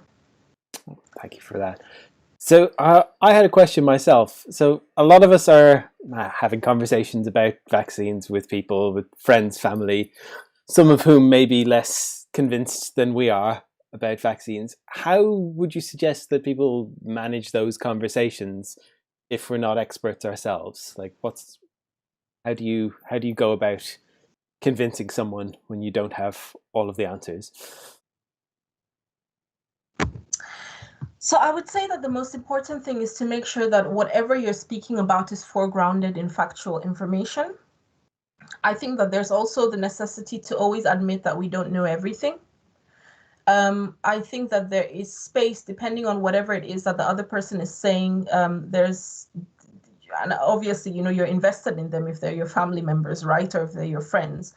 Thank you for that. So I had a question myself. So a lot of us are having conversations about vaccines with people, with friends, family, some of whom may be less convinced than we are about vaccines. How would you suggest that people manage those conversations if we're not experts ourselves? Like, how do you go about convincing someone when you don't have all of the answers? So I would say that the most important thing is to make sure that whatever you're speaking about is foregrounded in factual information. I think that there's also the necessity to always admit that we don't know everything. I think that there is space, depending on whatever it is that the other person is saying. And obviously, you're invested in them if they're your family members, right? Or if they're your friends.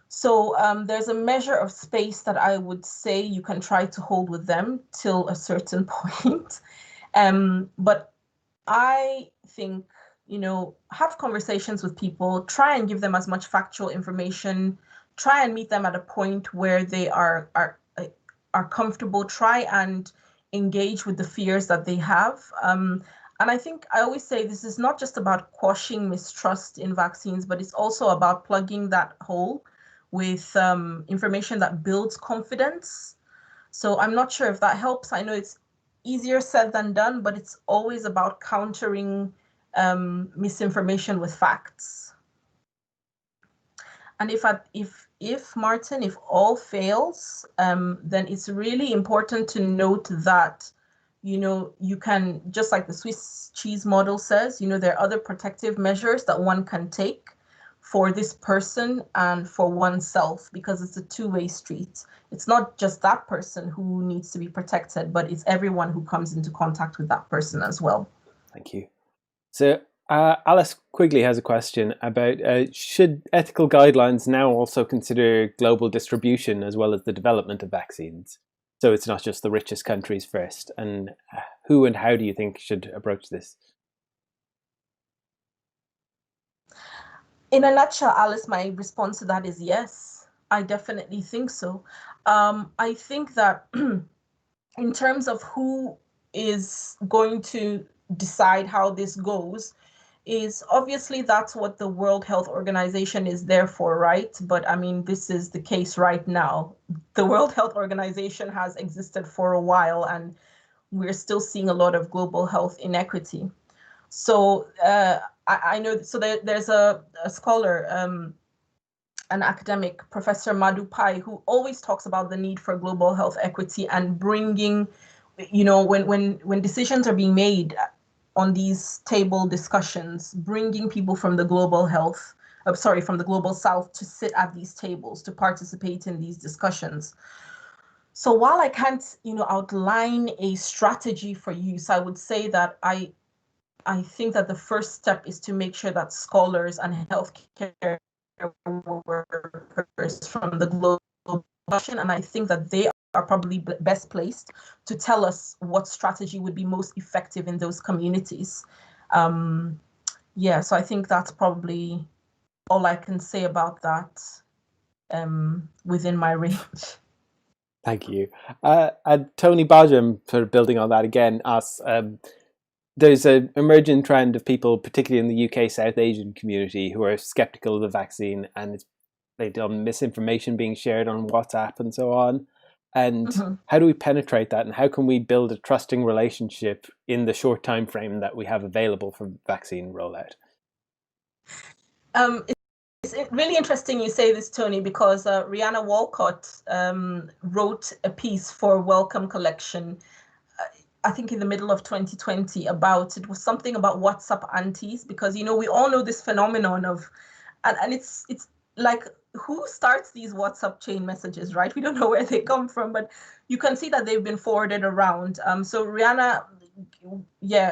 So there's a measure of space that I would say you can try to hold with them till a certain point. But I think, have conversations with people, try and give them as much factual information try and meet them at a point where they are comfortable, try and engage with the fears that they have. And I think I always say this is not just about quashing mistrust in vaccines, but it's also about plugging that hole with information that builds confidence. So I'm not sure if that helps. I know it's easier said than done, but it's always about countering misinformation with facts. And if Martin, if all fails, then it's really important to note that, you can, just like the Swiss cheese model says, there are other protective measures that one can take for this person and for oneself, because it's a two-way street. It's not just that person who needs to be protected, but it's everyone who comes into contact with that person as well. Thank you. So Alice Quigley has a question about should ethical guidelines now also consider global distribution as well as the development of vaccines? So it's not just the richest countries first. And who and how do you think should approach this? In a nutshell, Alice, my response to that is yes. I definitely think so. I think that in terms of who is going to decide how this goes, is obviously that's what the World Health Organization is there for, right? But I mean, this is the case right now. The World Health Organization has existed for a while, and we're still seeing a lot of global health inequity. So I know, so there's a scholar, an academic, Professor Madhu Pai, who always talks about the need for global health equity and bringing, when decisions are being made on these table discussions, bringing people from the global from the global south to sit at these tables, to participate in these discussions. So while I can't, outline a strategy for use, I would say that I think that the first step is to make sure that scholars and healthcare workers from the global discussion, and I think that they are probably best placed to tell us what strategy would be most effective in those communities. So I think that's probably all I can say about that within my range. Thank you. And Tony Bajam, sort of building on that again, asks, there's an emerging trend of people, particularly in the UK South Asian community, who are skeptical of the vaccine, and they've done misinformation being shared on WhatsApp and so on. And how do we penetrate that, and how can we build a trusting relationship in the short time frame that we have available for vaccine rollout? It's really interesting you say this, Tony, because Rihanna Walcott wrote a piece for Wellcome Collection, I think in the middle of 2020, it was something about WhatsApp aunties, because, we all know this phenomenon of, and it's like, who starts these WhatsApp chain messages, right? We don't know where they come from, but you can see that they've been forwarded around. So Rihanna,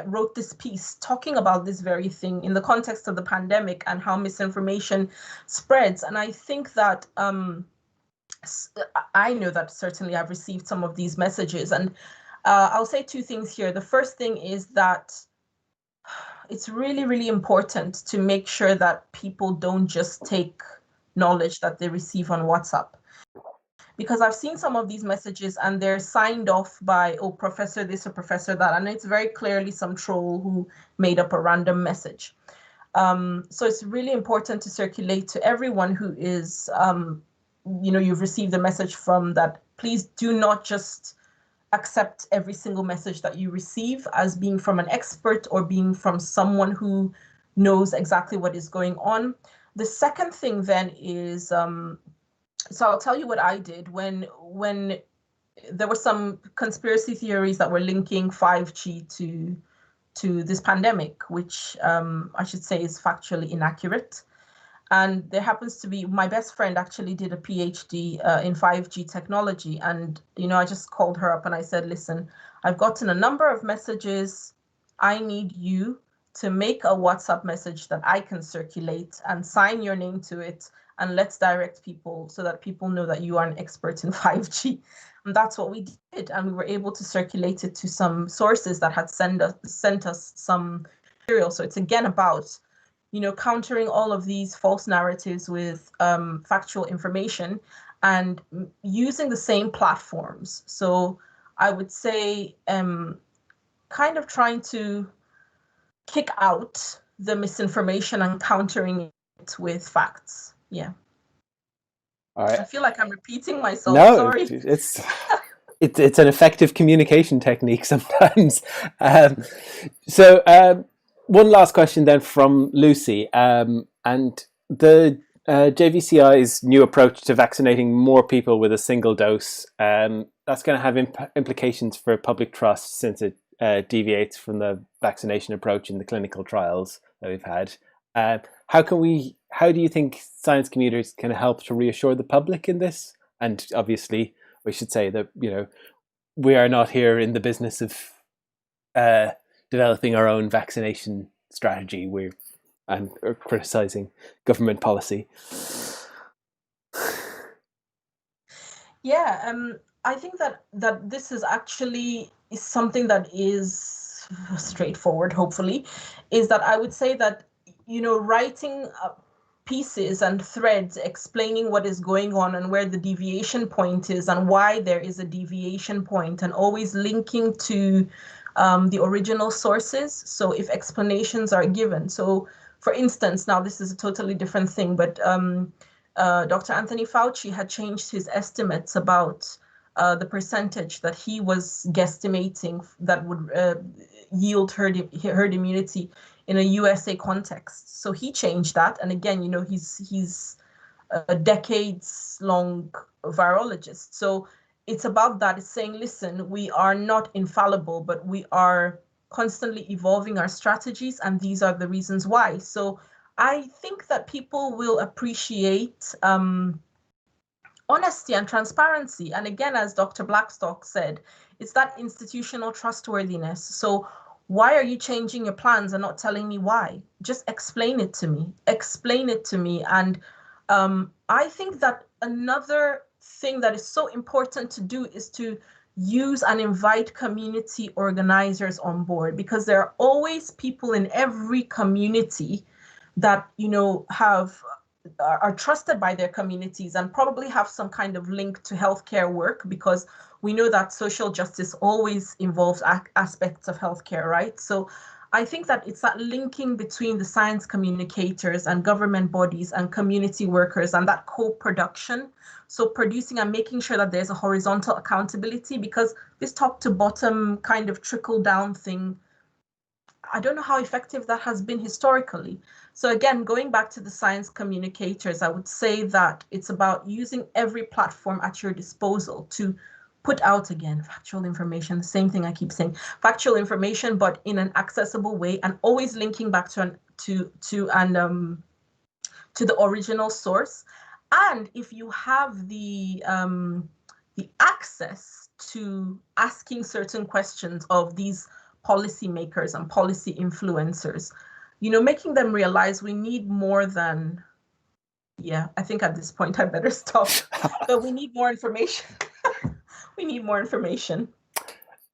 wrote this piece talking about this very thing in the context of the pandemic and how misinformation spreads. And I think that I know that certainly I've received some of these messages, and I'll say two things here. The first thing is that it's really, really important to make sure that people don't just take knowledge that they receive on WhatsApp. Because I've seen some of these messages and they're signed off by, professor this or professor that, and it's very clearly some troll who made up a random message. So it's really important to circulate to everyone who is, you've received a message from that. Please do not just accept every single message that you receive as being from an expert or being from someone who knows exactly what is going on. The second thing then is, so I'll tell you what I did when there were some conspiracy theories that were linking 5G to this pandemic, which I should say is factually inaccurate. And there happens to be, my best friend actually did a PhD in 5G technology. And, I just called her up and I said, listen, I've gotten a number of messages. I need you to make a WhatsApp message that I can circulate and sign your name to it. And let's direct people so that people know that you are an expert in 5G. And that's what we did. And we were able to circulate it to some sources that had sent us some material. So it's again about countering all of these false narratives with factual information and using the same platforms. So I would say kind of trying to kick out the misinformation and countering it with facts. Yeah. All right. I feel like I'm repeating myself. No, Sorry. it's an effective communication technique sometimes. One last question then from Lucy, and the JVCI's new approach to vaccinating more people with a single dose, that's going to have implications for public trust, since it deviates from the vaccination approach in the clinical trials that we've had. How do you think science communities can help to reassure the public in this? And obviously, we should say that we are not here in the business of developing our own vaccination strategy. We're criticizing government policy. Yeah, I think that this is actually something that is straightforward. Hopefully, is that I would say that writing pieces and threads explaining what is going on and where the deviation point is and why there is a deviation point, and always linking to the original sources. So if explanations are given, so for instance, now this is a totally different thing, but Dr. Anthony Fauci had changed his estimates about the percentage that he was guesstimating that would yield herd immunity in a USA context. So he changed that, and again, he's a decades-long virologist. So it's about that. It's saying, listen, we are not infallible, but we are constantly evolving our strategies, and these are the reasons why. So I think that people will appreciate honesty and transparency. And again, as Dr. Blackstock said, it's that institutional trustworthiness. So why are you changing your plans and not telling me why? Just explain it to me. Explain it to me. And I think that another thing that is so important to do is to use and invite community organizers on board, because there are always people in every community that are trusted by their communities and probably have some kind of link to healthcare work, because we know that social justice always involves aspects of healthcare, right? So I think that it's that linking between the science communicators and government bodies and community workers, and that co-production. So producing and making sure that there's a horizontal accountability, because this top to bottom kind of trickle down thing, I don't know how effective that has been historically. So again, going back to the science communicators, I would say that it's about using every platform at your disposal to put out, again, factual information, the same thing I keep saying, factual information, but in an accessible way, and always linking back to the original source. And if you have the access to asking certain questions of these policymakers and policy influencers, making them realize we need more than, I think at this point I better stop, but we need more information. We need more information.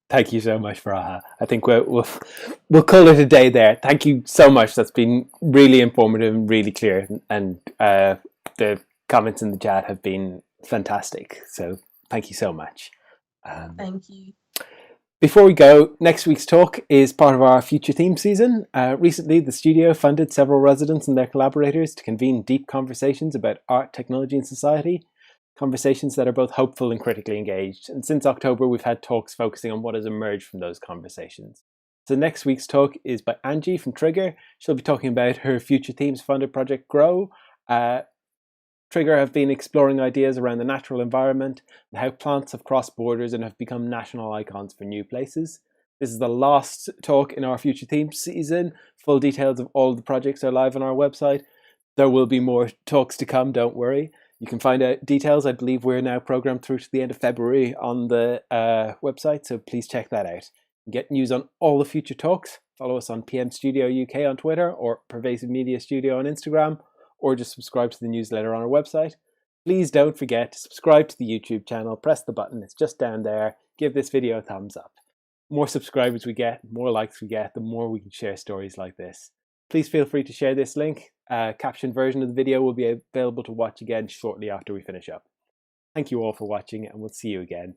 Thank you so much, Furaha. I think we'll call it a day there. Thank you so much. That's been really informative and really clear, and the comments in the chat have been fantastic. So thank you so much. Thank you. Before we go, next week's talk is part of our future theme season. Recently, the studio funded several residents and their collaborators to convene deep conversations about art, technology, and society. Conversations that are both hopeful and critically engaged. And since October, we've had talks focusing on what has emerged from those conversations. So next week's talk is by Angie from Trigger. She'll be talking about her Future Themes funded project Grow. Trigger have been exploring ideas around the natural environment and how plants have crossed borders and have become national icons for new places. This is the last talk in our Future Themes season. Full details of all the projects are live on our website. There will be more talks to come, don't worry. You can find out details. I believe we're now programmed through to the end of February on the website, so please check that out. Get news on all the future talks. Follow us on PM Studio UK on Twitter, or Pervasive Media Studio on Instagram, or just subscribe to the newsletter on our website. Please don't forget to subscribe to the YouTube channel. Press the button, it's just down there. Give this video a thumbs up. The more subscribers we get, the more likes we get, the more we can share stories like this. Please feel free to share this link. A captioned version of the video will be available to watch again shortly after we finish up. Thank you all for watching, and we'll see you again